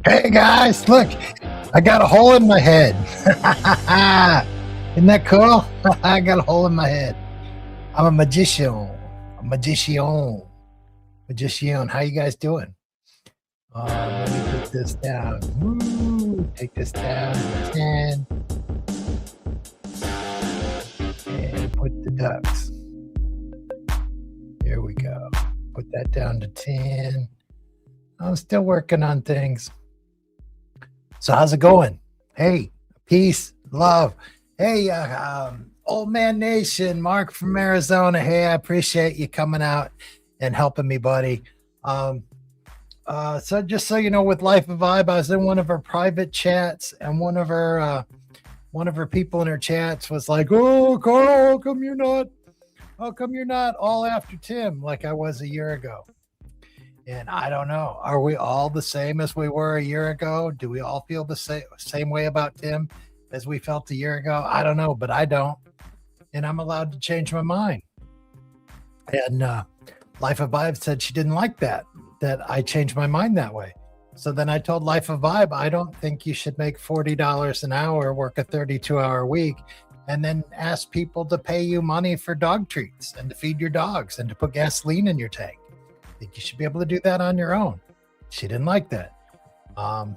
Hey guys, look, I got a hole in my head. Isn't that cool? I got a hole in my head. I'm a magician. A magician. Magician. How you guys doing? Let me put this down. Woo, take this down to 10 and put the ducks. There we go. Put that down to 10. I'm still working on things. So how's it going? Hey, peace, love. Hey, Old Man Nation, Mark from Arizona. Hey, I appreciate you coming out and helping me, buddy. So just so you know, with Life of Vibe, I was in one of her private chats, and one of her people in her chats was like, "Oh, Carl, how come you're not all after Tim like I was a year ago?" And I don't know. Are we all the same as we were a year ago? Do we all feel the same way about Tim as we felt a year ago? I don't know, but I don't. And I'm allowed to change my mind. And Life of Vibe said she didn't like that I changed my mind that way. So then I told Life of Vibe, I don't think you should make $40 an hour, work a 32-hour week, and then ask people to pay you money for dog treats and to feed your dogs and to put gasoline in your tank. I think you should be able to do that on your own. She didn't like that. Yeah,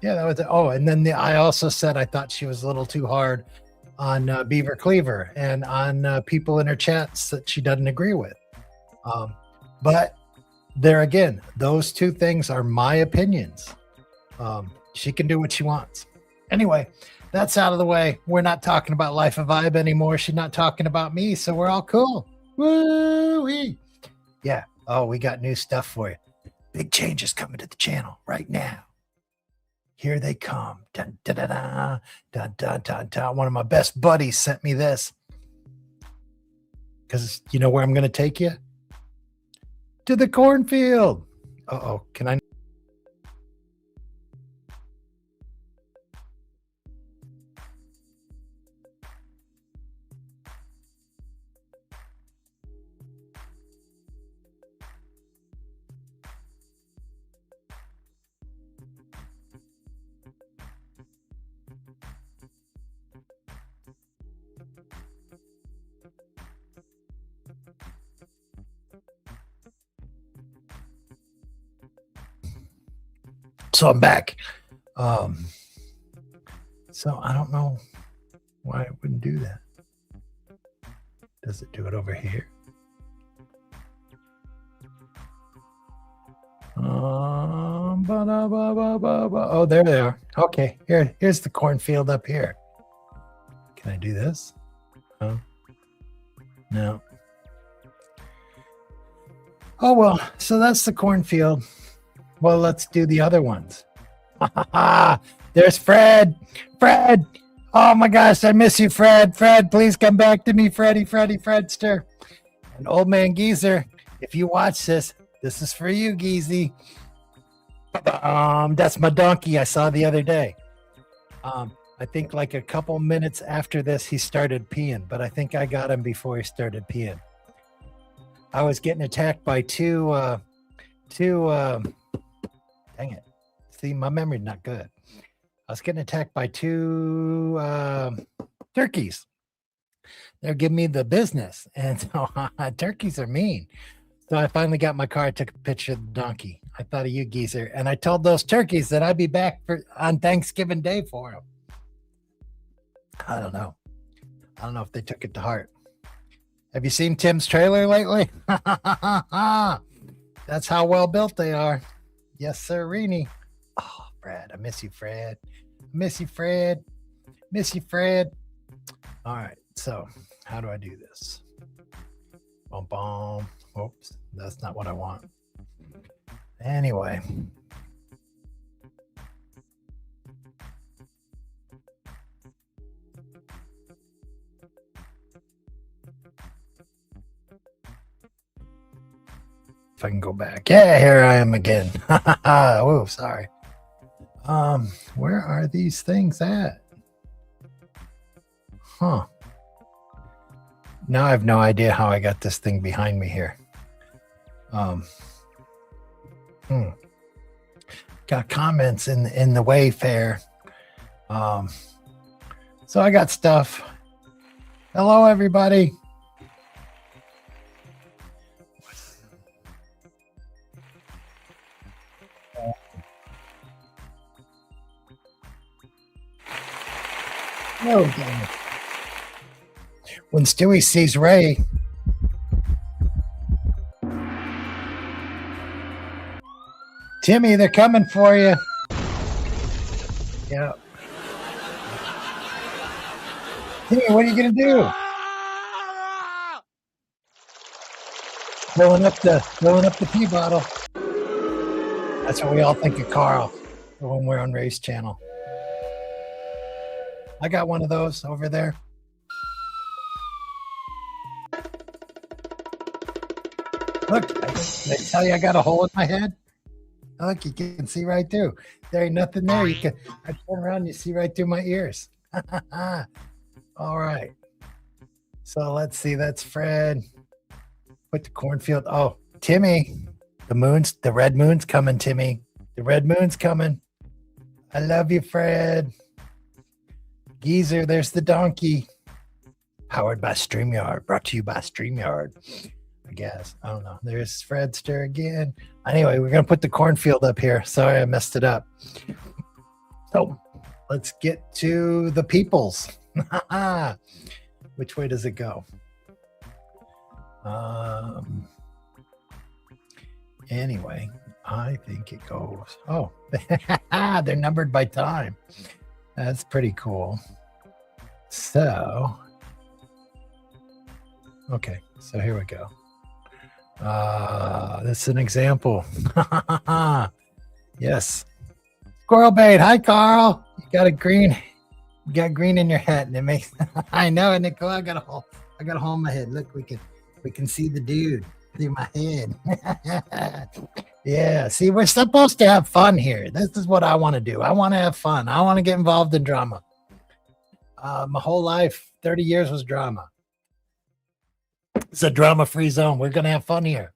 that was it. Oh, and then I also said I thought she was a little too hard on Beaver Cleaver and on people in her chats that she doesn't agree with. But there again, those two things are my opinions. She can do what she wants. Anyway, that's out of the way. We're not talking about Life of Vibe anymore. She's not talking about me, so we're all cool. Woo-wee. Yeah. Oh, we got new stuff for you. Big changes coming to the channel right now. Here they come. Dun, dun, dun, dun, dun, dun, dun, dun. One of my best buddies sent me this. Because you know where I'm going to take you? To the cornfield. Uh-oh. Can I? So I'm back. So I don't know why it wouldn't do that. Does it do it over here? Oh, there they are. Okay, here's the cornfield up here. Can I do this? No. Oh, well, so that's the cornfield. Well, let's do the other ones. There's Fred. Fred. Oh my gosh, I miss you, Fred. Fred, please come back to me, Fredster. And Old Man Geezer, if you watch this is for you, Geezy. That's my donkey I saw the other day. I think like a couple minutes after this, he started peeing, but I think I got him before he started peeing. I was getting attacked by two dang it. See, my memory's not good. I was getting attacked by two turkeys. They're giving me the business. And so turkeys are mean. So I finally got my car. I took a picture of the donkey. I thought of you, Geezer. And I told those turkeys that I'd be back on Thanksgiving Day for them. I don't know. I don't know if they took it to heart. Have you seen Tim's trailer lately? That's how well built they are. Yes, sir, Rini. Oh, Fred. I miss you, Fred. Miss you, Fred. All right. So how do I do this? Boom, boom. Oops. That's not what I want. Anyway. If I can go back. Yeah, here I am again. Oh, sorry. Where are these things at? Huh. Now I have no idea how I got this thing behind me here. Got comments in the Wayfair. So I got stuff. Hello, everybody. Oh, damn it. When Stewie sees Ray, Timmy, they're coming for you. Yeah. Timmy, what are you gonna do? Filling up the pee bottle. That's what we all think of Carl when we're on Ray's channel. I got one of those over there. Look, I tell you, I got a hole in my head. Look, you can see right through. There ain't nothing there. I turn around and you see right through my ears. All right. So let's see. That's Fred. Put the cornfield. Oh, Timmy. The red moon's coming, Timmy. The red moon's coming. I love you, Fred. Geezer, there's the donkey. Powered by StreamYard. Brought to you by StreamYard. I guess. I don't know. There's Fredster again. Anyway, we're going to put the cornfield up here. Sorry, I messed it up. So let's get to the peoples. Which way does it go? Anyway, I think it goes. Oh, they're numbered by time. That's pretty cool. So, okay, so here we go. This is an example. Yes. Squirrel bait. Hi, Carl. You got green in your head, and it makes I know, and Nicole, I got a hole in my head. Look, we can see the dude through my head. Yeah, see, we're supposed to have fun here. This is what I want to do. I want to have fun. I want to get involved in drama. My whole life, 30 years was drama. It's a drama-free zone. We're going to have fun here.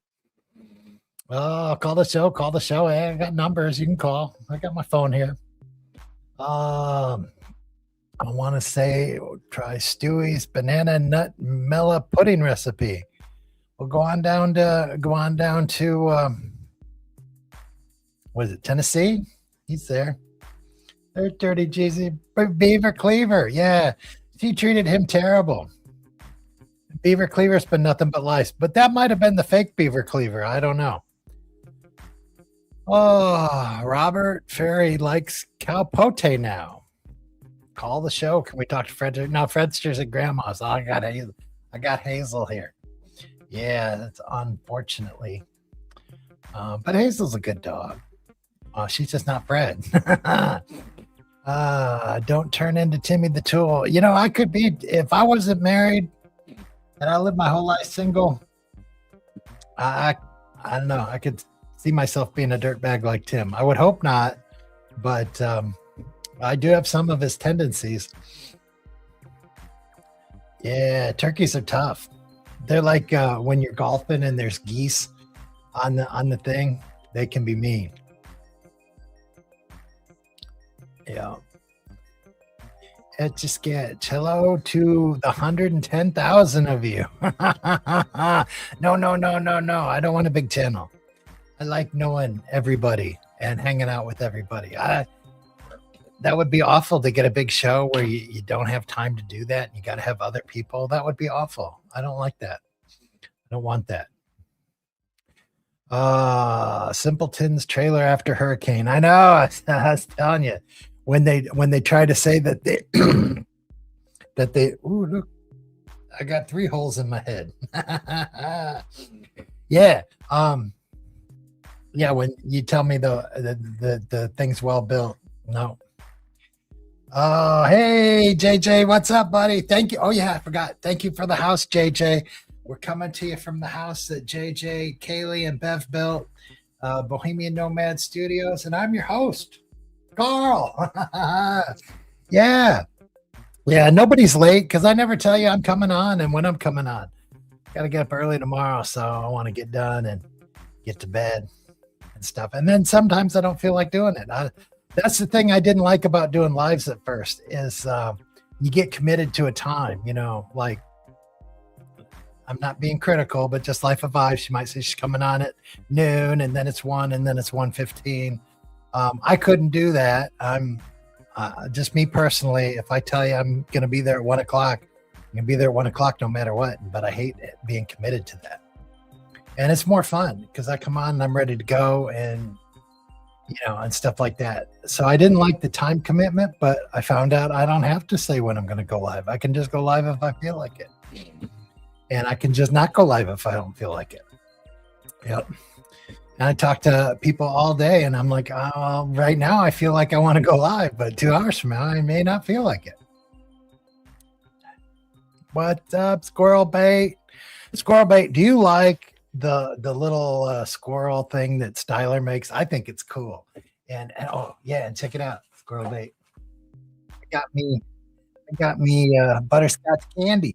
Oh, call the show. Hey, I got numbers you can call. I got my phone here. I want to say, try Stewie's banana nut mela pudding recipe. We'll go on down to what is it, Tennessee? He's there. There's Dirty Jeezy. Beaver Cleaver. Yeah. She treated him terrible. Beaver Cleaver's been nothing but lice. But that might have been the fake Beaver Cleaver. I don't know. Oh, Robert Ferry likes cowpote now. Call the show. Can we talk to Fred? No, Fredster's at Grandma's. Oh, I got Hazel here. Yeah, that's unfortunately. But Hazel's a good dog. She's just not bred. Don't turn into Timmy the Tool. You know, I could be, if I wasn't married and I lived my whole life single, I don't know. I could see myself being a dirtbag like Tim. I would hope not, but I do have some of his tendencies. Yeah, turkeys are tough. They're like when you're golfing and there's geese on the thing, they can be mean. Yeah. It just gets hello to the 110,000 of you. No. I don't want a big channel. I like knowing everybody and hanging out with everybody. That would be awful to get a big show where you don't have time to do that. And you got to have other people. That would be awful. I don't like that. I don't want that. Simpleton's trailer after hurricane. I know. I was telling you, when they try to say that they ooh, look, I got 3 holes in my head. Yeah. Yeah, when you tell me the thing's well built. No. Oh, hey, JJ, what's up, buddy? Thank you. Oh, yeah, I forgot. Thank you for the house, JJ. We're coming to you from the house that JJ, Kaylee, and Bev built, Bohemian Nomad Studios, and I'm your host, Carl. Yeah. Yeah, nobody's late because I never tell you I'm coming on and when I'm coming on. Got to get up early tomorrow, so I want to get done and get to bed. and stuff. And then sometimes I don't feel like doing it. That's the thing I didn't like about doing lives at first is you get committed to a time, like I'm not being critical, but just Life of Vibe. She might say she's coming on at noon and then it's 1 and then it's 1:15. I couldn't do that. I'm just me personally. If I tell you I'm going to be there at 1 o'clock, I'm going to be there at 1 o'clock no matter what. But I hate it, being committed to that. And it's more fun because I come on and I'm ready to go and, and stuff like that. So I didn't like the time commitment, but I found out I don't have to say when I'm going to go live. I can just go live if I feel like it. And I can just not go live if I don't feel like it. Yep. And I talk to people all day and I'm like, oh, right now I feel like I want to go live, but 2 hours from now, I may not feel like it. What's up, Squirrel Bait? Squirrel Bait, do you like the little squirrel thing that Styler makes? I think it's cool. And oh yeah, and check it out, Squirrel Bait. I got me butterscotch candy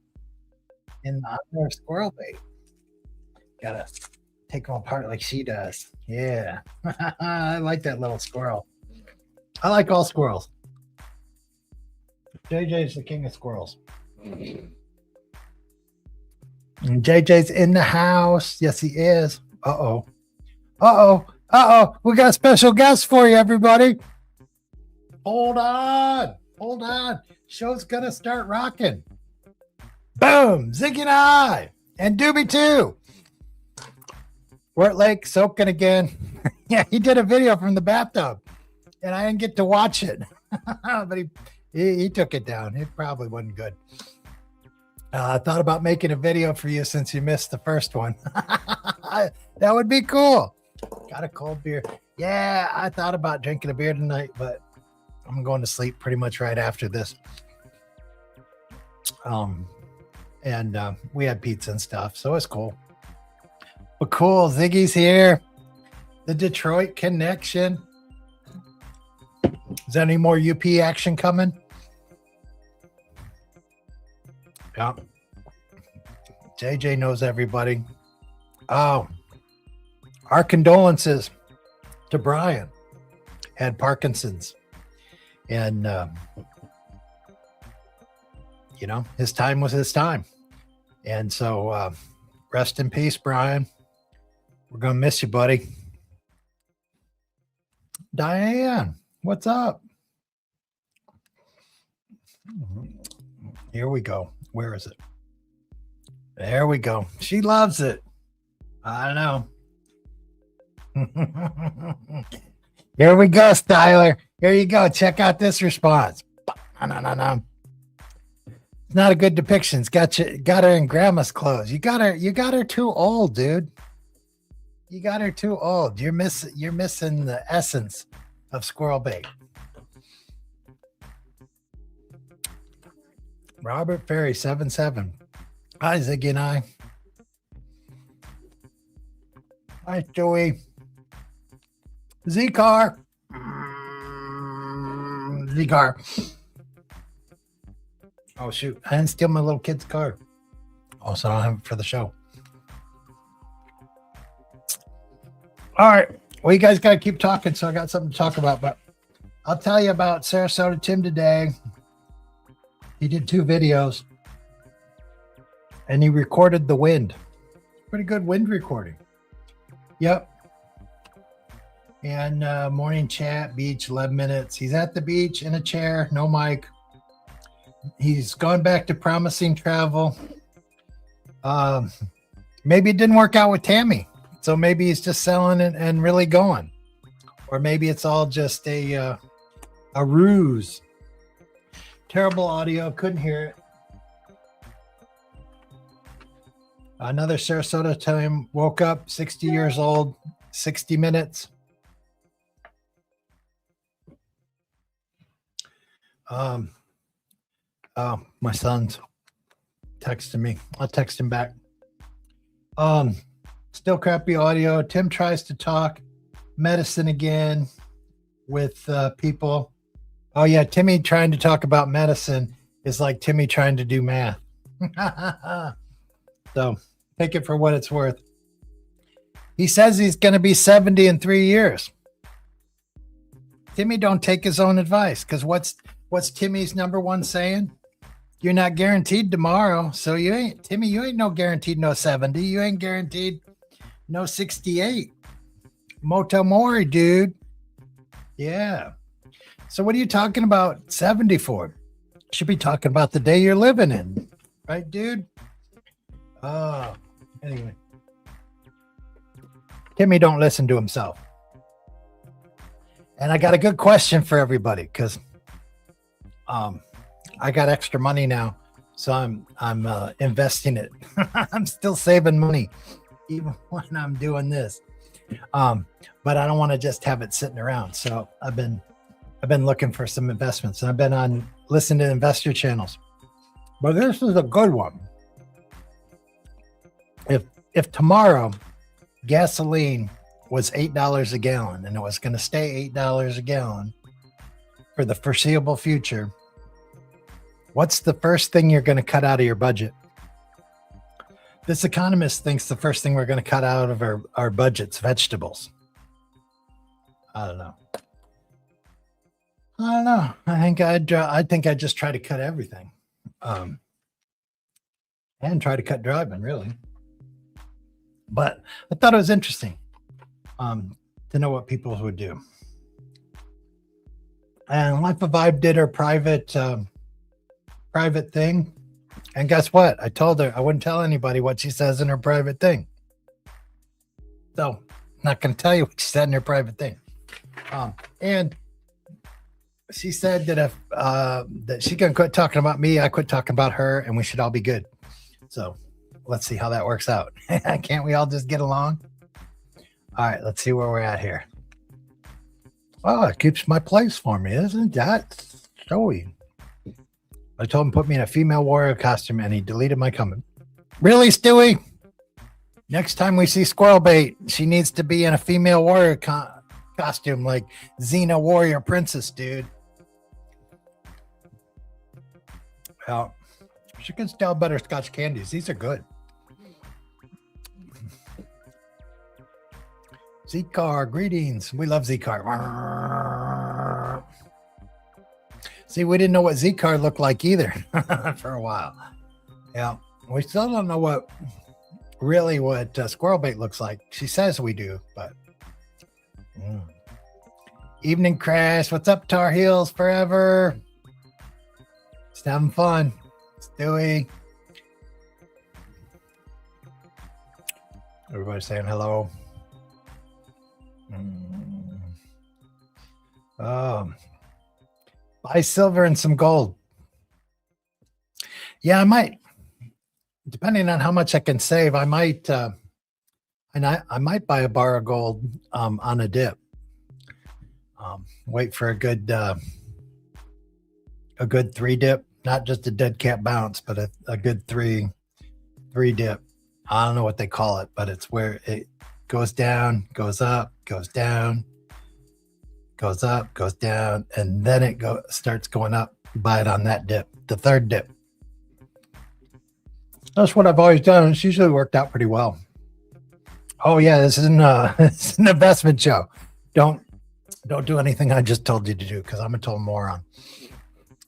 in their Squirrel Bait. Gotta take them apart like she does. Yeah. I like that little squirrel. I like all squirrels. JJ's the king of squirrels. And JJ's in the house. Yes, he is. Uh-oh. We got a special guest for you, everybody. Hold on. Show's gonna start rocking. Boom. Ziggy and I. And Doobie too. Wort Lake soaking again. Yeah, he did a video from the bathtub. And I didn't get to watch it. But he took it down. It probably wasn't good. I thought about making a video for you since you missed the first one. That would be cool. Got a cold beer. Yeah, I thought about drinking a beer tonight, but I'm going to sleep pretty much right after this. And we had pizza and stuff, so it's cool. But cool, Ziggy's here. The Detroit connection. Is there any more UP action coming? Yeah. JJ knows everybody. Oh, our condolences to Brian. Had Parkinson's. And, his time was his time. And so rest in peace, Brian. We're going to miss you, buddy. Diane, what's up? Here we go. Where is it? There we go. She loves it. I know. Here we go, Styler. Here you go. Check out this response. No. It's not a good depiction. It's got her in grandma's clothes. You got her too old, dude. You got her too old. You're missing the essence of Squirrel Bait. Robert Ferry 77. Hi, Ziggy and I. Hi, Joey. Z-Car. Z-Car. Oh, shoot. I didn't steal my little kid's car. Oh, so I don't have it for the show. All right. Well, you guys got to keep talking, so I got something to talk about. But I'll tell you about Sarasota Tim today. He did 2 videos. And he recorded the wind. Pretty good wind recording. Yep. And morning chat, beach, 11 minutes. He's at the beach in a chair, no mic. He's gone back to promising travel. Maybe it didn't work out with Tammy. So maybe he's just selling it and really going. Or maybe it's all just a ruse. Terrible audio. Couldn't hear it. Another Sarasota Tim woke up, 60 years old, 60 minutes. Oh, my son's texting me. I'll text him back. Still crappy audio. Tim tries to talk medicine again with people. Oh yeah, Timmy trying to talk about medicine is like Timmy trying to do math. So take it for what it's worth. He says he's going to be 70 in 3 years. Timmy don't take his own advice, because what's Timmy's number one saying? You're not guaranteed tomorrow, so you ain't, Timmy, you ain't no guaranteed no 70. You ain't guaranteed no 68. Moto Mori, dude. Yeah. So what are you talking about 70 for? Should be talking about the day you're living in. Right, dude? Oh, anyway. Timmy don't listen to himself. And I got a good question for everybody, because I got extra money now, so I'm investing it. I'm still saving money even when I'm doing this. But I don't want to just have it sitting around. So I've been looking for some investments, and I've been on listening to investor channels. But this is a good one. If tomorrow gasoline was $8 a gallon and it was going to stay $8 a gallon for the foreseeable future, what's the first thing you're going to cut out of your budget? This economist thinks the first thing we're going to cut out of our budget's vegetables. I don't know. I think I'd just try to cut everything. And try to cut driving, really. But I thought it was interesting to know what people would do. And Life of Vibe did her private thing. And guess what? I told her I wouldn't tell anybody what she says in her private thing. So I'm not going to tell you what she said in her private thing. And she said that if that she can quit talking about me, I quit talking about her, and we should all be good. So let's see how that works out. Can't we all just get along? All right, let's see where we're at here. Oh, it keeps my place for me, isn't that showy? I told him to put me in a female warrior costume, and he deleted my comment. Really, Stewie? Next time we see Squirrel Bait, she needs to be in a female warrior costume like Xena Warrior Princess, dude. Well, she can still butterscotch candies. These are good. Z-Car, greetings. We love Z-Car. See, we didn't know what Z-Car looked like either for a while. Yeah, we still don't know what Squirrel Bait looks like. She says we do, but Evening Crash. What's up, Tar Heels forever? Just having fun. Stewie. Everybody saying hello. Buy silver and some gold. Yeah, I might. Depending on how much I can save, I might. And I might buy a bar of gold on a dip. Wait for a good 3 dip, not just a dead cat bounce, but a good three dip. I don't know what they call it, but it's where it goes down, goes up, goes down, goes up, goes down, and then it starts going up. Buy it on that dip, the 3rd dip. That's what I've always done. It's usually worked out pretty well. Oh yeah, this is it's an investment show. Don't do anything I just told you to do, because I'm a total moron.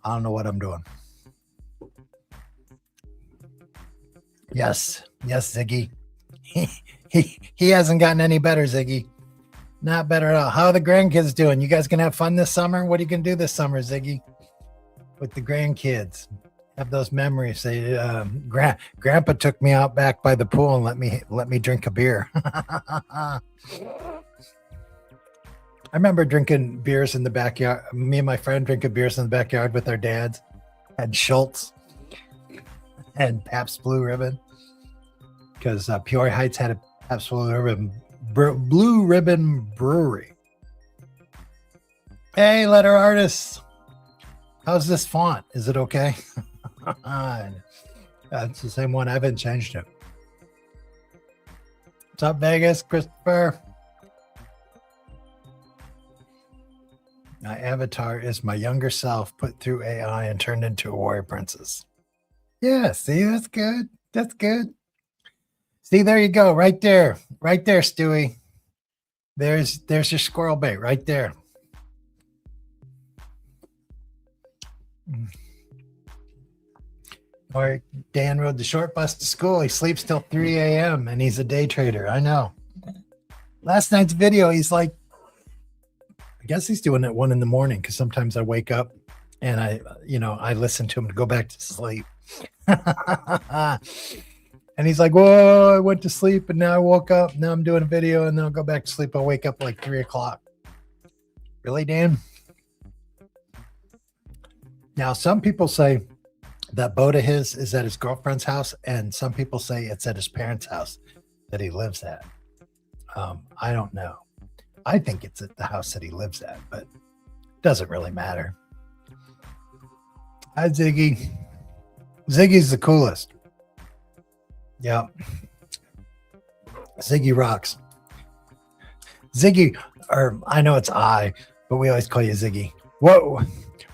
I don't know what I'm doing. Yes, Ziggy. He hasn't gotten any better, Ziggy. Not better at all. How are the grandkids doing? You guys gonna have fun this summer? What are you gonna do this summer, Ziggy? With the grandkids, have those memories. Say, Grandpa took me out back by the pool and let me drink a beer. I remember drinking beers in the backyard. Me and my friend drinking beers in the backyard with our dads. Had Schultz and Pabst Blue Ribbon, because Peoria Heights had a Pabst Blue Ribbon brewery. Hey, letter artists, how's this font? Is it okay? It's the same one. I haven't changed it. What's up, Vegas? Christopher. My avatar is my younger self put through AI and turned into a warrior princess. Yeah, see, that's good. That's good. See, there you go. Right there, Stewie. There's your squirrel bait right there. Or Dan rode the short bus to school. He sleeps till 3 a.m. and he's a day trader. I know. Last night's video, he's like, I guess he's doing it 1 in the morning because sometimes I wake up and I listen to him to go back to sleep. And he's like, whoa, I went to sleep and now I woke up. Now I'm doing a video and then I'll go back to sleep. I'll wake up like 3 o'clock. Really, Dan? Now, some people say that boat of his is at his girlfriend's house, and some people say it's at his parents' house that he lives at. I don't know. I think it's at the house that he lives at, but it doesn't really matter. Hi, Ziggy. Ziggy's the coolest. Yeah. Ziggy rocks. Ziggy, or I know it's I, but we always call you Ziggy. Whoa.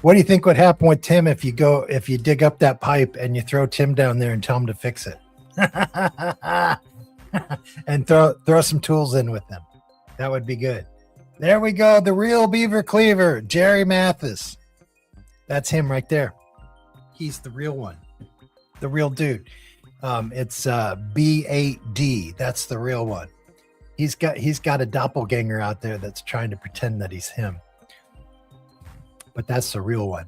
What do you think would happen with Tim if you dig up that pipe and you throw Tim down there and tell him to fix it? And throw some tools in with them. That would be good. There we go. The real beaver cleaver, Jerry Mathis. That's him right there. He's the real one. The real dude. It's B8D. That's the real one. He's got a doppelganger out there that's trying to pretend that he's him. But that's the real one.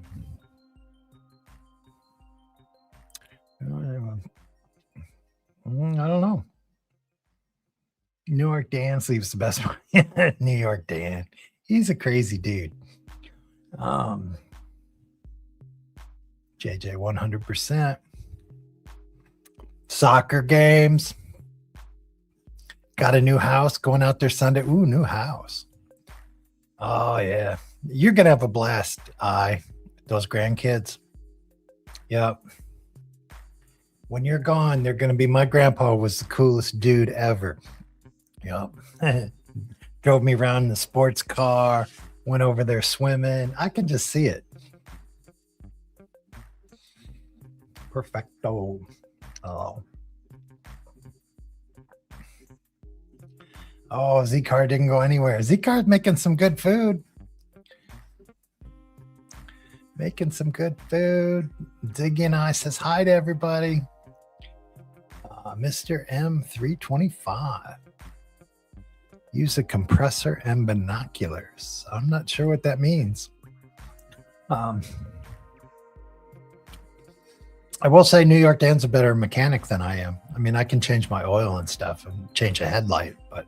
I don't know. New York Dan sleeps the best one. New York Dan. He's a crazy dude. JJ 100%. Soccer games. Got a new house going out there Sunday. Ooh, new house. Oh, yeah. You're going to have a blast, those grandkids. Yep. When you're gone, they're going to be, my grandpa was the coolest dude ever. Yep. Drove me around in the sports car, went over there swimming. I can just see it. Perfecto. Oh, Z-Car didn't go anywhere. Z-Car's making some good food. Ziggy and I says hi to everybody. Mr. M325. Use a compressor and binoculars. I'm not sure what that means. I will say New York Dan's a better mechanic than I am. I mean, I can change my oil and stuff and change a headlight, but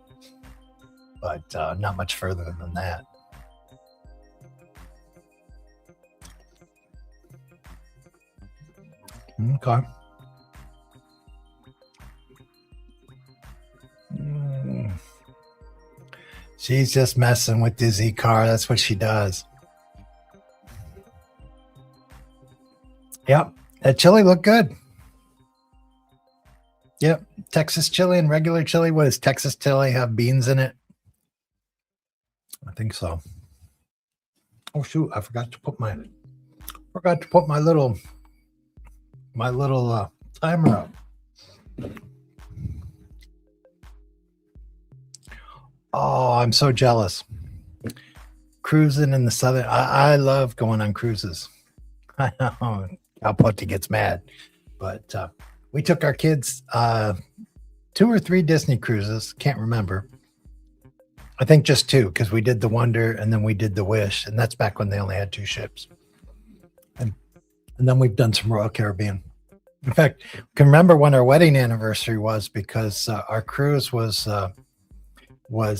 not much further than that. Okay. She's just messing with the Z-Car. That's what she does. Yep. That chili looked good. Yep. Texas chili and regular chili. What does Texas chili have beans in it? I think so. Oh shoot, I forgot to put my little timer up. Oh, I'm so jealous. Cruising in the southern. I love going on cruises. I know Alpotti gets mad, but we took our kids 2 or 3 Disney cruises. Can't remember. I think just 2 because we did the Wonder and then we did the Wish, and that's back when they only had 2 ships. And then we've done some Royal Caribbean. In fact, I can remember when our wedding anniversary was because our cruise was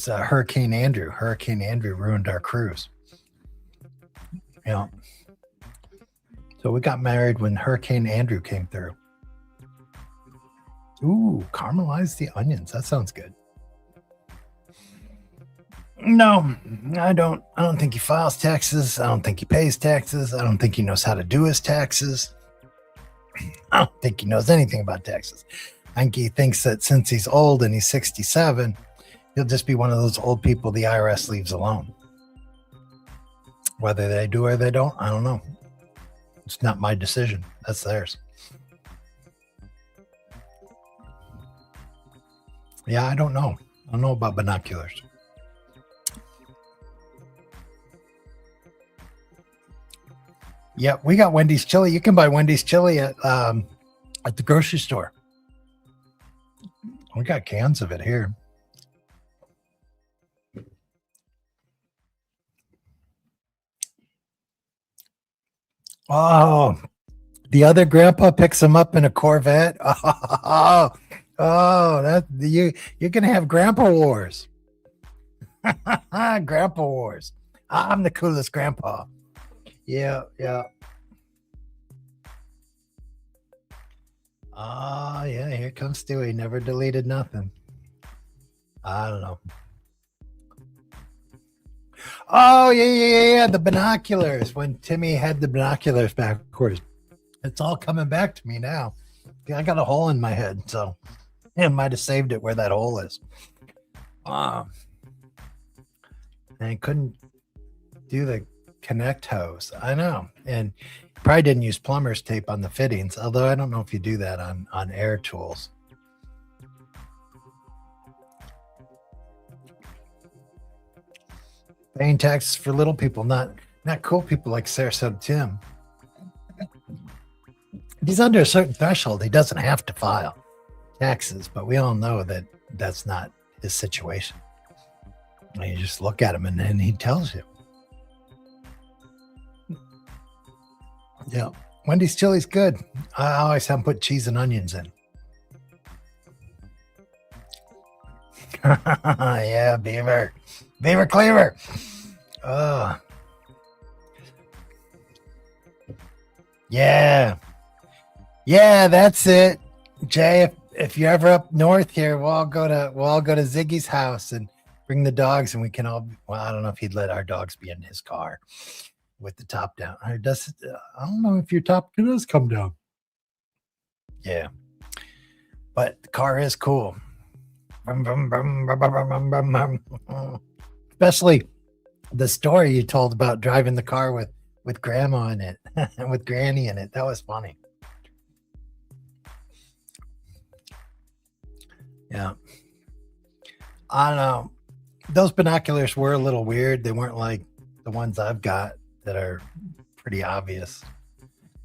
Hurricane Andrew. Hurricane Andrew ruined our cruise. Yeah. So we got married when Hurricane Andrew came through. Ooh, caramelize the onions. That sounds good. No, I don't think he files taxes. I don't think he pays taxes. I don't think he knows how to do his taxes. I don't think he knows anything about taxes. I think he thinks that since he's old and he's 67, he'll just be one of those old people the IRS leaves alone. Whether they do or they don't, I don't know. It's not my decision. That's theirs. Yeah, I don't know. I don't know about binoculars. Yeah, we got Wendy's chili. You can buy Wendy's chili at the grocery store. We got cans of it here. Oh, the other grandpa picks him up in a Corvette. That you're gonna have grandpa wars. Grandpa wars. I'm the coolest grandpa. Yeah, yeah. Oh, yeah, here comes Stewie. Never deleted nothing. I don't know. Oh, yeah. The binoculars. When Timmy had the binoculars backwards. It's all coming back to me now. I got a hole in my head, so I might have saved it where that hole is. And I couldn't do the connect hose. I know. And probably didn't use plumber's tape on the fittings, although I don't know if you do that on air tools. Paying taxes for little people, not cool people like Sarasota Tim. If he's under a certain threshold, he doesn't have to file taxes, but we all know that that's not his situation. And you just look at him and then he tells you. Yeah. Wendy's chili's good. I always have him put cheese and onions in. Yeah, Beaver. Beaver Cleaver. Yeah. Yeah, that's it. Jay, if you're ever up north here, we'll all go to Ziggy's house and bring the dogs, and we can all. Well, I don't know if he'd let our dogs be in his car with the top down. I don't know if your top does come down. Yeah, but the car is cool. Especially the story you told about driving the car with grandma in it and with granny in it. That was funny. Yeah. I don't know. Those binoculars were a little weird. They weren't like the ones I've got that are pretty obvious.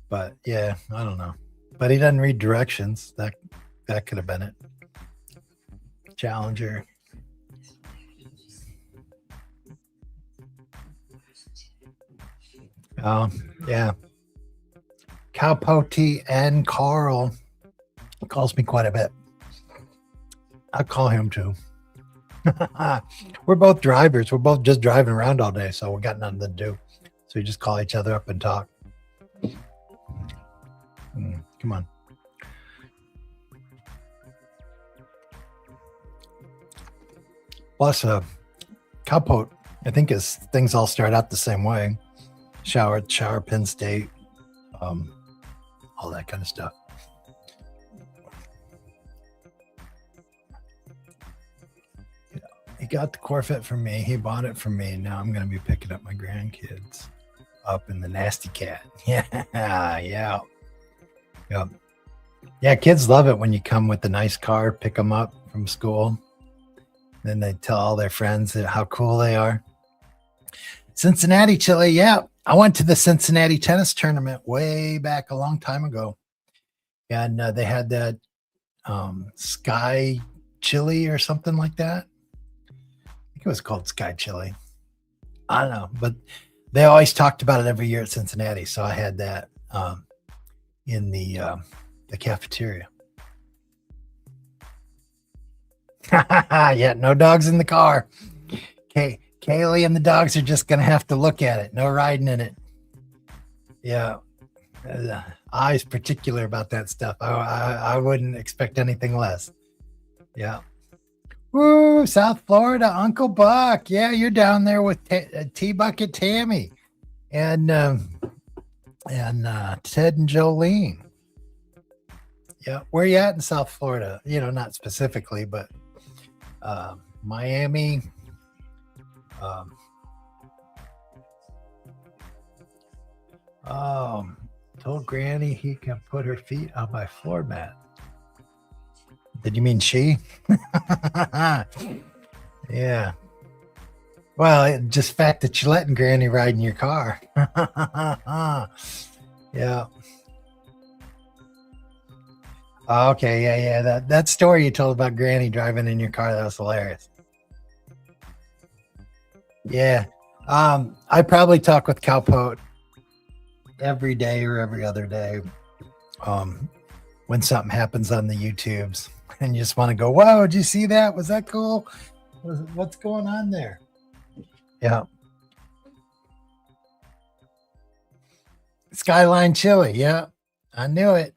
But yeah, I don't know. But he doesn't read directions. That could have been it. Challenger. Oh, yeah. Cowpoty and Carl calls me quite a bit. I call him too. We're both drivers. We're both just driving around all day, so we got nothing to do. So we just call each other up and talk. Come on. Plus, cowpote, I think his things all start out the same way. Shower, Penn State, all that kind of stuff. He got the Corvette from me. He bought it from me. Now I'm going to be picking up my grandkids up in the Nasty Cat. Yeah. Kids love it when you come with a nice car, pick them up from school. Then they tell all their friends how cool they are. Cincinnati chili. Yeah. I went to the Cincinnati tennis tournament way back a long time ago. And they had that Sky Chili or something like that. I think it was called Sky Chili. I don't know, but they always talked about it every year at Cincinnati. So I had that in the cafeteria. Yeah, no dogs in the car. Okay, Kaylee and the dogs are just going to have to look at it. No riding in it. Yeah. I's particular about that stuff. I wouldn't expect anything less. Yeah. Woo, South Florida, Uncle Buck. Yeah, you're down there with T-Bucket Tammy and Ted and Jolene. Yeah, where you at in South Florida? Not specifically, but Miami. Told Granny he can put her feet on my floor mat. Did you mean she? Yeah. Well, just fact that you're letting Granny ride in your car. Yeah. Okay. Yeah. That story you told about Granny driving in your car, that was hilarious. Yeah. I probably talk with Cowpote every day or every other day. When something happens on the YouTubes and you just want to go, "Wow, did you see that? Was that cool? What's going on there?" Yeah. Skyline Chili. Yeah. I knew it.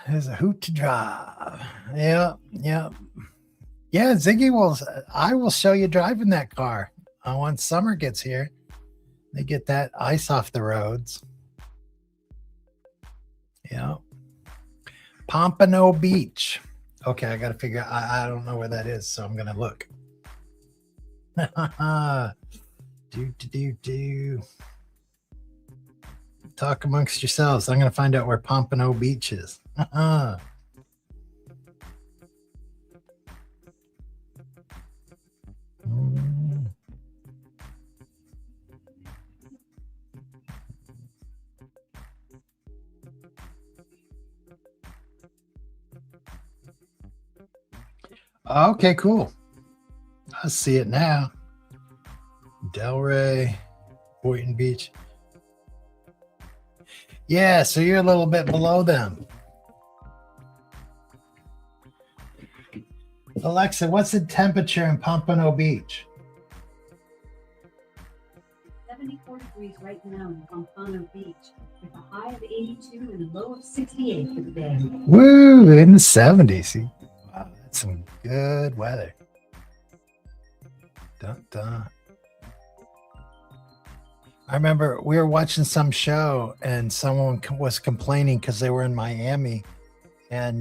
There's a hoot to drive. Yeah. Yeah. Yeah. Ziggy will, I will show you driving that car. Once summer gets here, they get that ice off the roads. Yeah. Pompano Beach. Okay. I got to figure out, I don't know where that is. So I'm going to look. Do. Talk amongst yourselves. I'm going to find out where Pompano Beach is. Okay, cool. I see it now. Delray, Boynton Beach. Yeah, so you're a little bit below them. Alexa, what's the temperature in Pompano Beach? 74 degrees right now in Pompano Beach, with a high of 82 and a low of 68 for the day. Woo, in the 70s. Wow, that's some good weather. Dun, dun. I remember we were watching some show and someone was complaining because they were in Miami and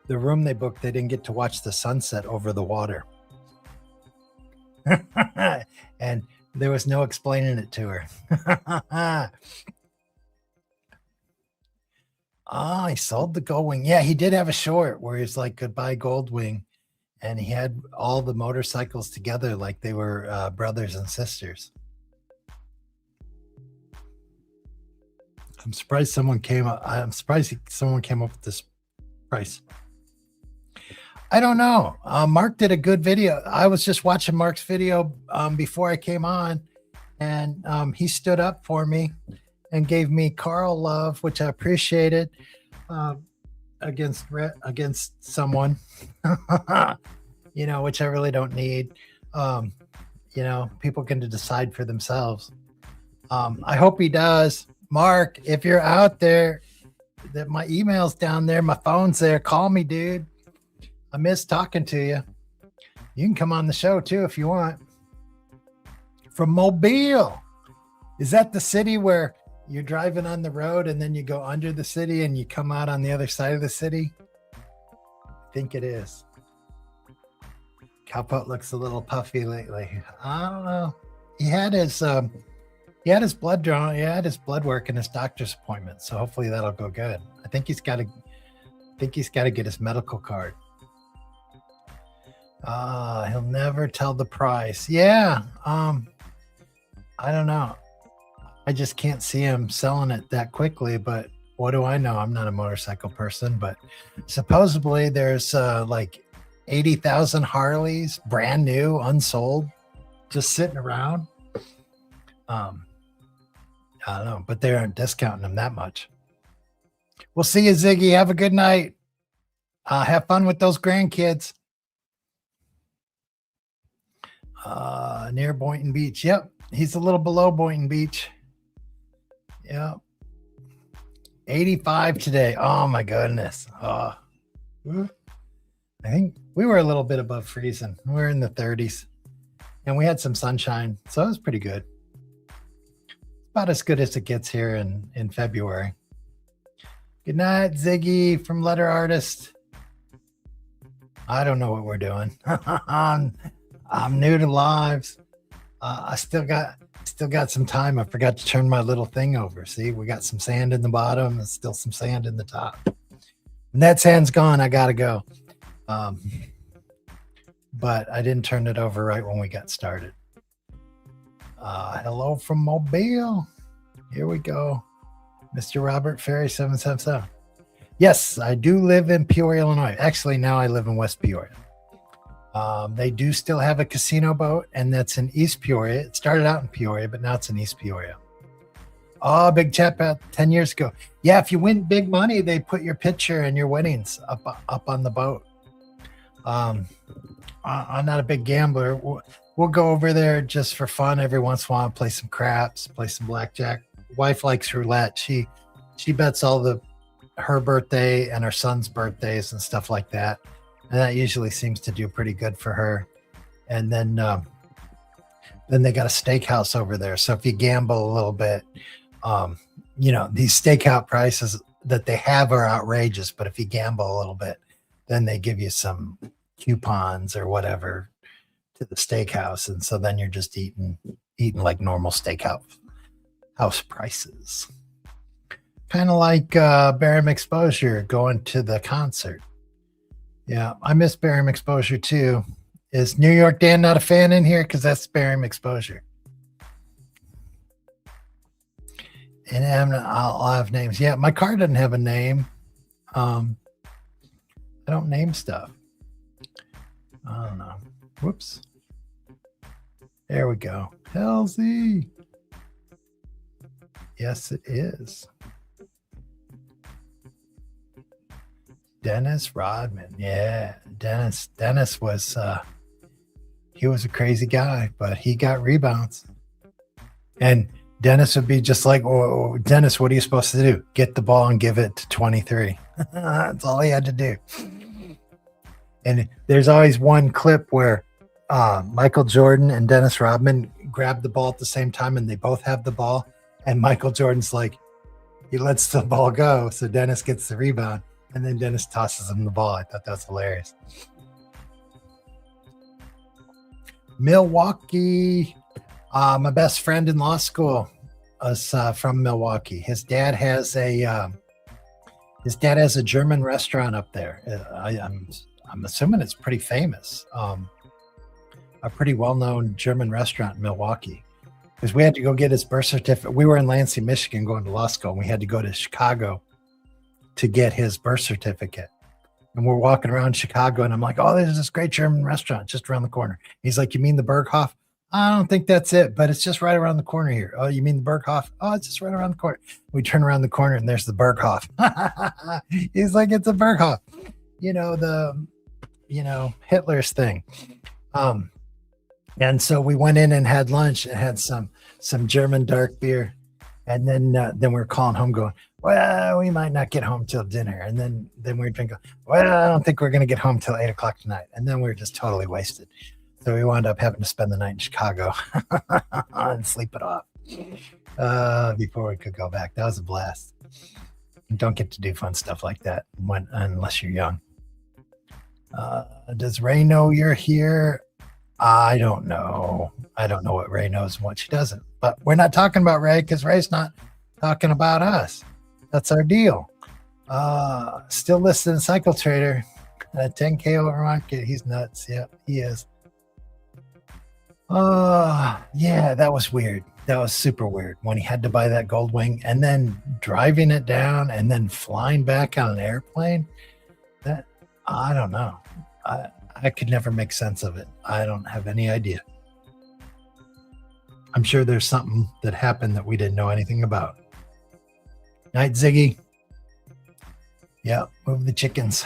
the room they booked, they didn't get to watch the sunset over the water. And there was no explaining it to her. He sold the Goldwing. Yeah, he did have a short where he's like, "Goodbye, Goldwing." And he had all the motorcycles together like they were brothers and sisters. I'm surprised someone came up with this price. I don't know. Mark did a good video. I was just watching Mark's video before I came on, and he stood up for me and gave me Karl love, which I appreciated, against someone, which I really don't need. People can decide for themselves. I hope he does. Mark, if you're out there, that my email's down there, my phone's there, call me, dude. I miss talking to you. You can come on the show too if you want. From Mobile. Is that the city where you're driving on the road and then you go under the city and you come out on the other side of the city? I think it is. Cowpote looks a little puffy lately. I don't know. He had his blood drawn. He had his blood work and his doctor's appointment. So hopefully that'll go good. I think he's got to get his medical card. He'll never tell the price. Yeah. I don't know. I just can't see him selling it that quickly, but what do I know? I'm not a motorcycle person, but supposedly there's like 80,000 Harleys, brand new, unsold, just sitting around. I don't know, but they aren't discounting them that much. We'll see you, Ziggy. Have a good night. Have fun with those grandkids. Near Boynton Beach. Yep. He's a little below Boynton Beach. Yep. 85 today. Oh my goodness. I think we were a little bit above freezing. We were in the 30s and we had some sunshine. So it was pretty good. About as good as it gets here in February. Good night, Ziggy from Letter Artist. I don't know what we're doing. I'm new to lives. I still got some time. I forgot to turn my little thing over. See, we got some sand in the bottom and still some sand in the top. When that sand's gone, I gotta go. But I didn't turn it over right when we got started. Hello from Mobile. Here we go. Mr. Robert Ferry 777. Yes, I do live in Peoria, Illinois. Actually, now I live in West Peoria. They do still have a casino boat, and that's in East Peoria. It started out in Peoria, but now it's in East Peoria. Oh, big chat about 10 years ago. Yeah, if you win big money, they put your picture and your winnings up on the boat. I'm not a big gambler. We'll go over there just for fun every once in a while, play some craps, play some blackjack. Wife likes roulette. She bets all her birthday and her son's birthdays and stuff like that. And that usually seems to do pretty good for her. And then they got a steakhouse over there. So if you gamble a little bit, these steakhouse prices that they have are outrageous. But if you gamble a little bit, then they give you some coupons or whatever to the steakhouse. And so then you're just eating like normal steakhouse prices. Kind of like barium exposure going to the concert. Yeah, I miss barium exposure too. Is New York Dan not a fan in here? Because that's barium exposure. And I'll have names. Yeah, my car doesn't have a name. I don't name stuff. I don't know. Whoops. There we go. Halsey. Yes, it is. Dennis Rodman. Yeah, Dennis was he was a crazy guy, but he got rebounds. And Dennis would be just like, oh, Dennis, what are you supposed to do? Get the ball and give it to 23. That's all he had to do. And there's always one clip where Michael Jordan and Dennis Rodman grab the ball at the same time, and they both have the ball. And Michael Jordan's like, he lets the ball go, so Dennis gets the rebound. And then Dennis tosses him the ball. I thought that was hilarious. Milwaukee. My best friend in law school was from Milwaukee. His dad has a German restaurant up there. I'm assuming it's pretty famous. A pretty well-known German restaurant in Milwaukee. Because we had to go get his birth certificate. We were in Lansing, Michigan, going to law school, and we had to go to Chicago to get his birth certificate. And we're walking around Chicago, and I'm like, oh, there's this great German restaurant just around the corner. He's like, you mean the Berghoff? I don't think that's it, but it's just right around the corner here. Oh, you mean the Berghoff? Oh, it's just right around the corner. We turn around the corner, and there's the Berghoff. He's like, it's a Berghoff. Hitler's thing. And so we went in and had lunch and had some German dark beer. And then we're calling home going, well, we might not get home till dinner. And then we're drinking, well, I don't think we're going to get home till 8:00 tonight. And then we're just totally wasted. So we wound up having to spend the night in Chicago and sleep it off before we could go back. That was a blast. You don't get to do fun stuff like that unless you're young. Does Ray know you're here? I don't know. I don't know what Ray knows and what she doesn't. But we're not talking about Ray because Ray's not talking about us. That's our deal. Still listed in Cycle Trader at 10K over market. He's nuts. Yep, he is. Yeah, that was weird. That was super weird when he had to buy that gold wing and then driving it down and then flying back on an airplane. That, I don't know. I could never make sense of it. I don't have any idea. I'm sure there's something that happened that we didn't know anything about. Night, Ziggy. Yep, move the chickens.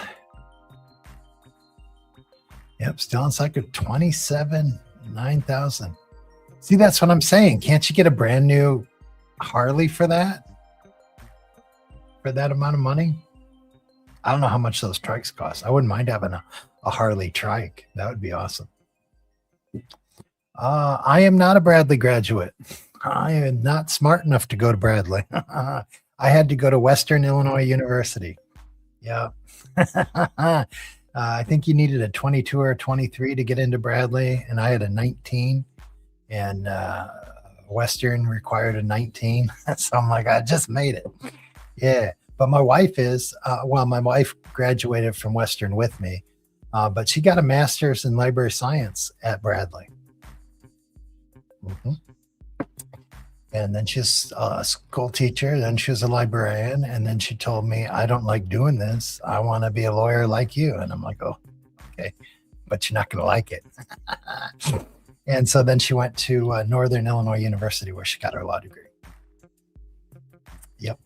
Yep, still on cycle 9,000. See, that's what I'm saying. Can't you get a brand new Harley for that? For that amount of money? I don't know how much those trikes cost. I wouldn't mind having a Harley trike. That would be awesome. I am not a Bradley graduate. I am not smart enough to go to Bradley. I had to go to Western Illinois University. Yeah. I think you needed a 22 or a 23 to get into Bradley, and I had a 19, and Western required a 19. So I'm like, I just made it. Yeah. But my wife is, my wife graduated from Western with me, but she got a master's in library science at Bradley. And then she's a school teacher. Then she was a librarian. And then she told me, I don't like doing this. I want to be a lawyer like you. And I'm like, oh, okay, but you're not going to like it. And so then she went to Northern Illinois University where she got her law degree. Yep.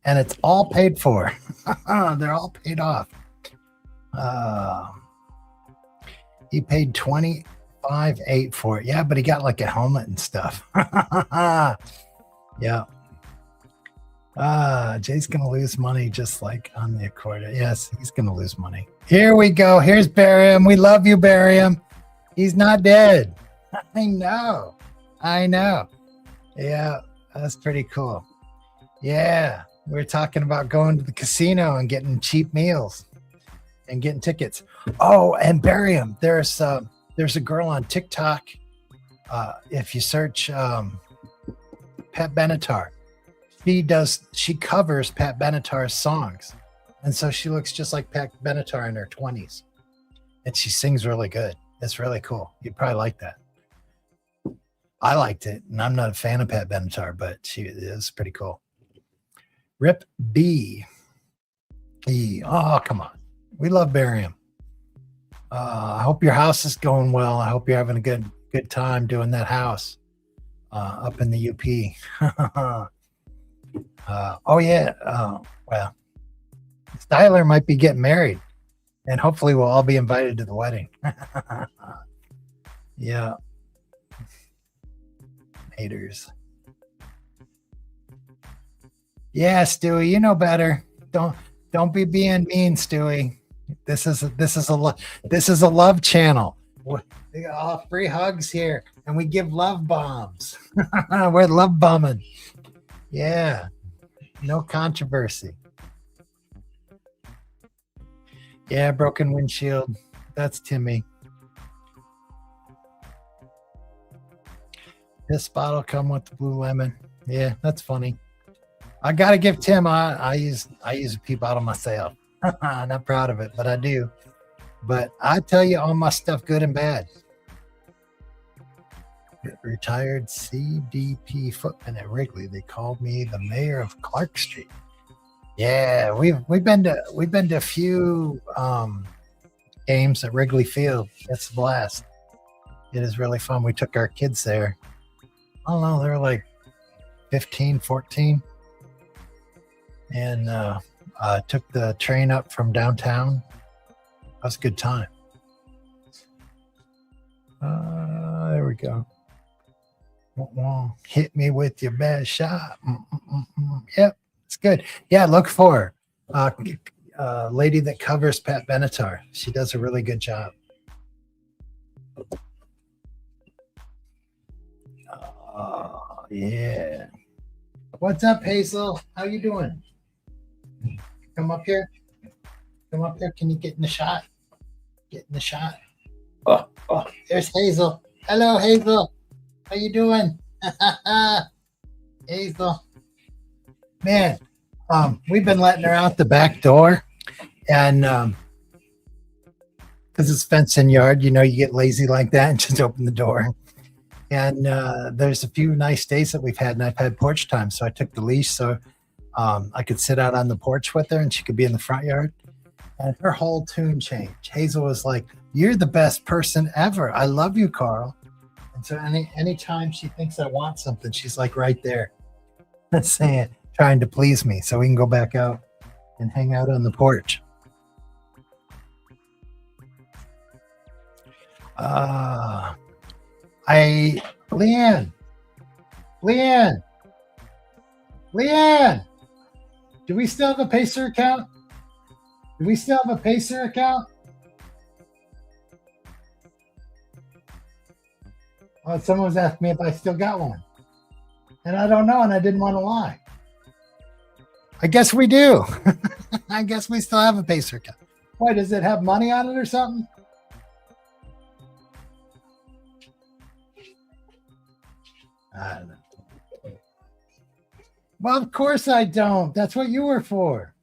And it's all paid for. They're all paid off. He paid $25,800 for it. Yeah, but he got like a helmet and stuff. Yeah. Jay's gonna lose money just like on the accordion. Yes, he's gonna lose money. Here we go. Here's Barium. We love you, Barium. He's not dead. I know. Yeah, that's pretty cool. Yeah, we're talking about going to the casino and getting cheap meals and getting tickets. Oh, and Barium, there's a girl on TikTok. If you search Pat Benatar, she covers Pat Benatar's songs. And so she looks just like Pat Benatar in her 20s. And she sings really good. It's really cool. You'd probably like that. I liked it. And I'm not a fan of Pat Benatar, but she is pretty cool. Rip B. Oh, come on. We love Barium. I hope your house is going well. I hope you're having a good time doing that house up in the UP. Oh yeah. Well, Styler might be getting married, and hopefully we'll all be invited to the wedding. Yeah. Haters. Yeah, Stewie, you know better. Don't be being mean, Stewie. This is a love channel. We got all free hugs here, and we give love bombs. We're love bombing. Yeah, no controversy. Yeah, broken windshield. That's Timmy. This bottle come with the blue lemon. Yeah, that's funny. I gotta give Tim. I use a pee bottle myself. I'm not proud of it, but I do. But I tell you all my stuff, good and bad. Retired CDP footman at Wrigley. They called me the mayor of Clark Street. Yeah, we've been to a few games at Wrigley Field. It's a blast. It is really fun. We took our kids there. I don't know, they were like 15, 14. And took the train up from downtown. That was a good time. There we go. Hit me with your best shot. Yep, it's good. Yeah, look for her. Lady that covers Pat Benatar. She does a really good job. Yeah. What's up, Hazel? How you doing? Come up here. Come up here. Can you get in the shot? Get in the shot. Oh, there's Hazel. Hello, Hazel. How you doing? Hazel. Man, we've been letting her out the back door, and because it's fenced in yard, you get lazy like that and just open the door. And there's a few nice days that we've had, and I've had porch time, so I took the leash so I could sit out on the porch with her, and she could be in the front yard. And her whole tune changed. Hazel was like, "You're the best person ever. I love you, Carl." And so anytime she thinks I want something, she's like right there, saying, trying to please me, so we can go back out and hang out on the porch. Leanne, do we still have a Pacer account? Oh, someone was asking me if I still got one. And I don't know, and I didn't want to lie. I guess we do. I guess we still have a Pacer account. Why, does it have money on it or something? I don't know. Well, of course I don't. That's what you were for.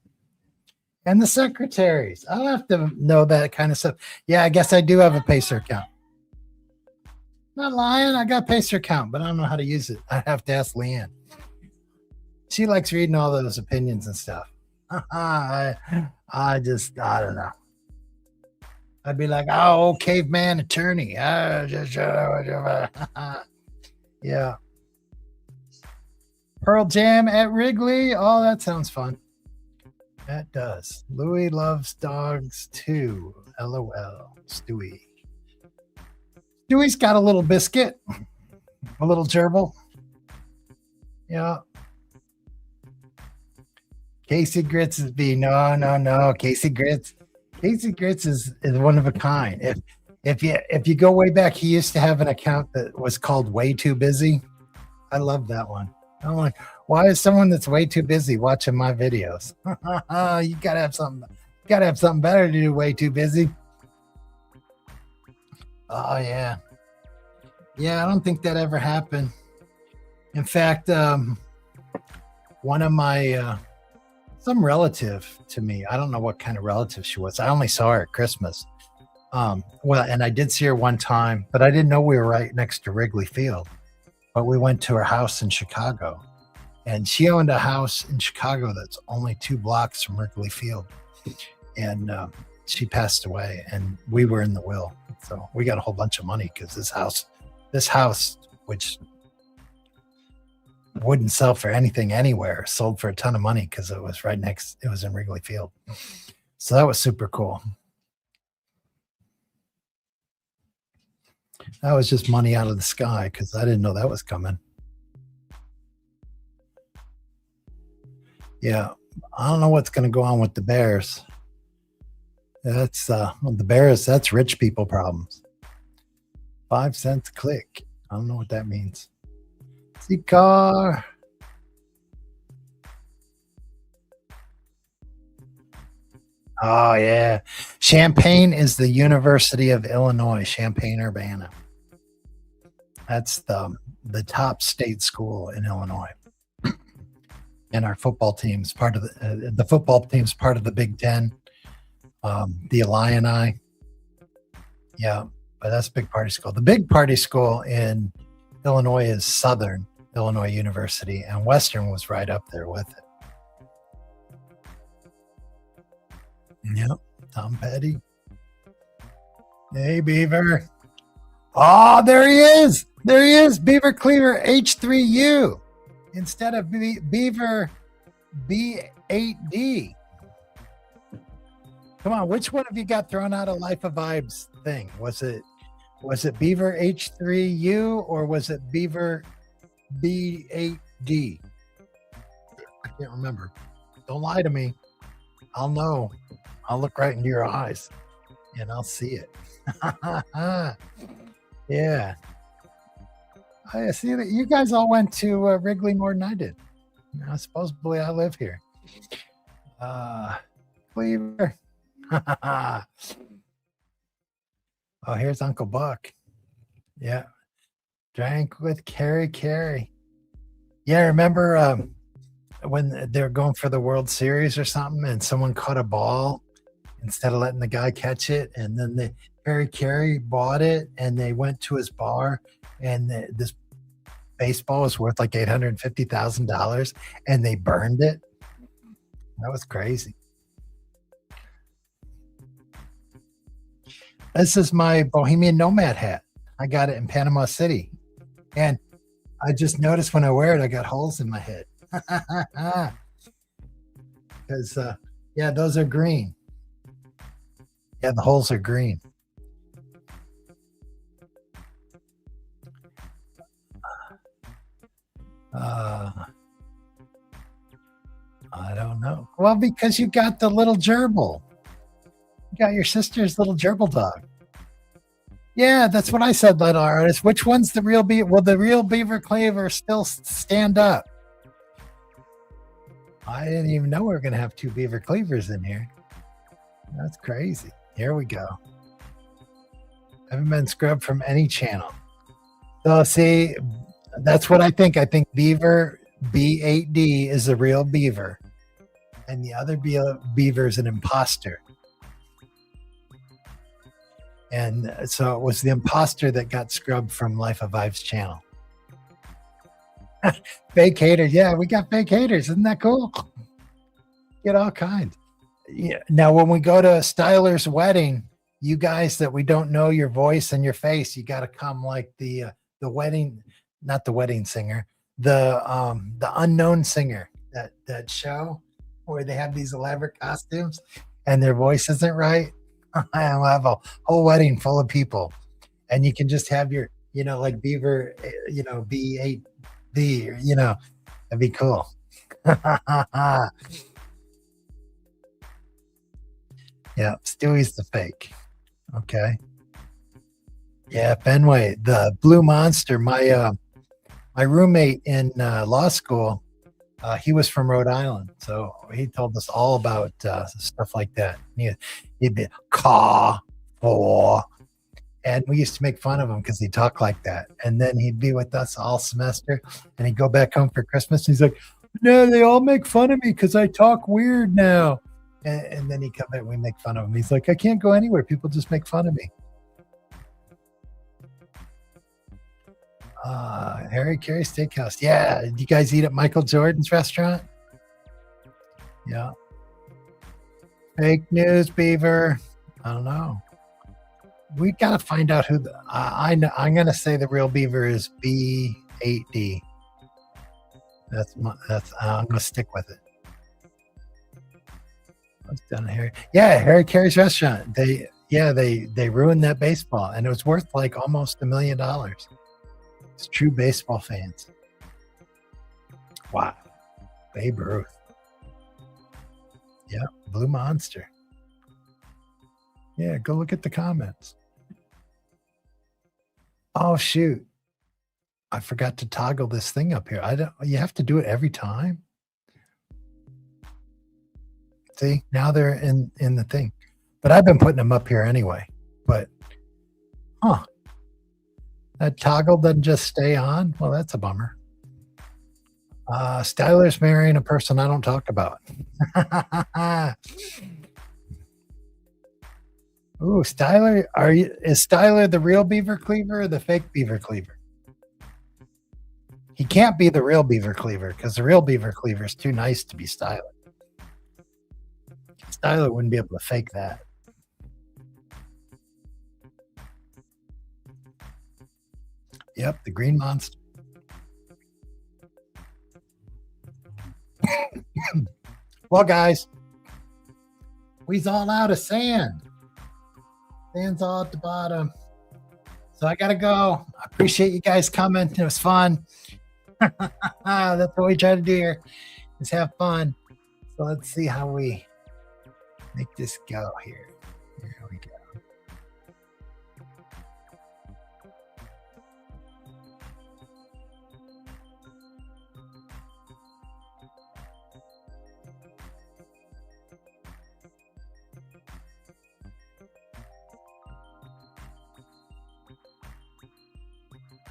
And the secretaries. I don't have to know that kind of stuff. Yeah, I guess I do have a Pacer account. Not lying. I got Pacer account, but I don't know how to use it. I have to ask Leanne. She likes reading all those opinions and stuff. I don't know. I'd be like, oh, caveman attorney. Yeah. Pearl Jam at Wrigley. Oh, that sounds fun. That does. Louis loves dogs too. LOL. Stewie. Stewie's got a little biscuit, a little gerbil. Yeah. Casey Grits is B. No. Casey Grits is one of a kind. If you go way back, he used to have an account that was called Way Too Busy. I love that one. I'm like, why is someone that's way too busy watching my videos? You gotta have something. Better to do. Way too busy. Oh yeah. Yeah, I don't think that ever happened. In fact, one of my some relative to me. I don't know what kind of relative she was. I only saw her at Christmas. Well, and I did see her one time, but I didn't know we were right next to Wrigley Field. But we went to her house in Chicago, and she owned a house in Chicago that's only 2 blocks from Wrigley Field. And she passed away, and we were in the will. So we got a whole bunch of money because this house, which wouldn't sell for anything anywhere, sold for a ton of money because it was it was in Wrigley Field. So that was super cool. That was just money out of the sky because I didn't know that was coming. Yeah, I don't know what's going to go on with the Bears. That's the Bears. That's rich people problems. 5 cents a click. I don't know what that means. See car. Oh yeah, Champaign is the University of Illinois, Champaign-Urbana. That's the top state school in Illinois. And our football team's part of the football team's part of the Big Ten, the Illini. Yeah, but that's a big party school. The big party school in Illinois is Southern Illinois University, and Western was right up there with it. Yep, Tom Petty. Hey, Beaver. Oh, there he is. There he is. Beaver Cleaver H3U instead of Beaver B8D. Come on, which one of you got thrown out of Life of Vibes thing? Was it Beaver H3U or was it Beaver B8D? I can't remember. Don't lie to me. I'll know. I'll look right into your eyes and I'll see it. Yeah. I see that you guys all went to Wrigley more than I did. Supposedly I live here. Cleaver. Oh, here's Uncle Buck. Yeah. Drank with Carrie. Yeah, remember when they were going for the World Series or something and someone caught a ball instead of letting the guy catch it, and then Carey bought it and they went to his bar, and this baseball was worth like $850,000 and they burned it. That was crazy. This is my Bohemian Nomad hat. I got it in Panama City, and I just noticed when I wear it, I got holes in my head. Because yeah, those are green. Yeah, the holes are green. I don't know. Well, because you got the little gerbil. You got your sister's little gerbil dog. Yeah, that's what I said, little artist. Which one's the real beaver? Will the real Beaver Cleaver still stand up? I didn't even know we were going to have 2 Beaver Cleavers in here. That's crazy. Here we go. Haven't been scrubbed from any channel. So see, that's what I think. I think Beaver B8D is the real beaver, and the other beaver is an imposter. And so it was the imposter that got scrubbed from Life of Ives channel. Fake haters. Yeah, we got fake haters. Isn't that cool? Get all kinds. Yeah. Now, when we go to Styler's wedding, you guys that we don't know your voice and your face, you got to come like the wedding, not the wedding singer, the unknown singer, that show where they have these elaborate costumes and their voice isn't right. I'll have a whole wedding full of people, and you can just have your, like Beaver, B8D, that'd be cool. Yeah, Stewie's the fake. Okay. Yeah, Fenway, the Blue Monster. My roommate in law school, he was from Rhode Island, so he told us all about stuff like that. He'd be caw for, and we used to make fun of him because he talked like that. And then he'd be with us all semester, and he'd go back home for Christmas. And he's like, "No, they all make fun of me because I talk weird now." And then he come back, we make fun of him. He's like, "I can't go anywhere. People just make fun of me." Harry Carey Steakhouse. Yeah. Did you guys eat at Michael Jordan's restaurant? Yeah. Fake news, Beaver. I don't know. We got to find out who I know. I'm going to say the real Beaver is B8D. I'm going to stick with it. What's done here? Yeah. Harry Carey's restaurant. They ruined that baseball, and it was worth like almost $1 million. It's true baseball fans. Wow. Babe Ruth. Yeah, Blue Monster. Yeah, go look at the comments. Oh shoot. I forgot to toggle this thing up here. You have to do it every time. See, now they're in the thing. But I've been putting them up here anyway. But that toggle doesn't just stay on. Well, that's a bummer. Styler's marrying a person I don't talk about. Ooh, Styler, is Styler the real beaver cleaver or the fake beaver cleaver? He can't be the real beaver cleaver because the real beaver cleaver is too nice to be Styler. Styler wouldn't be able to fake that. Yep, the green monster. Well, guys, we's all out of sand. Sand's all at the bottom. So I got to go. I appreciate you guys coming. It was fun. That's what we try to do here, is have fun. So let's see how we make this go here. Here we go.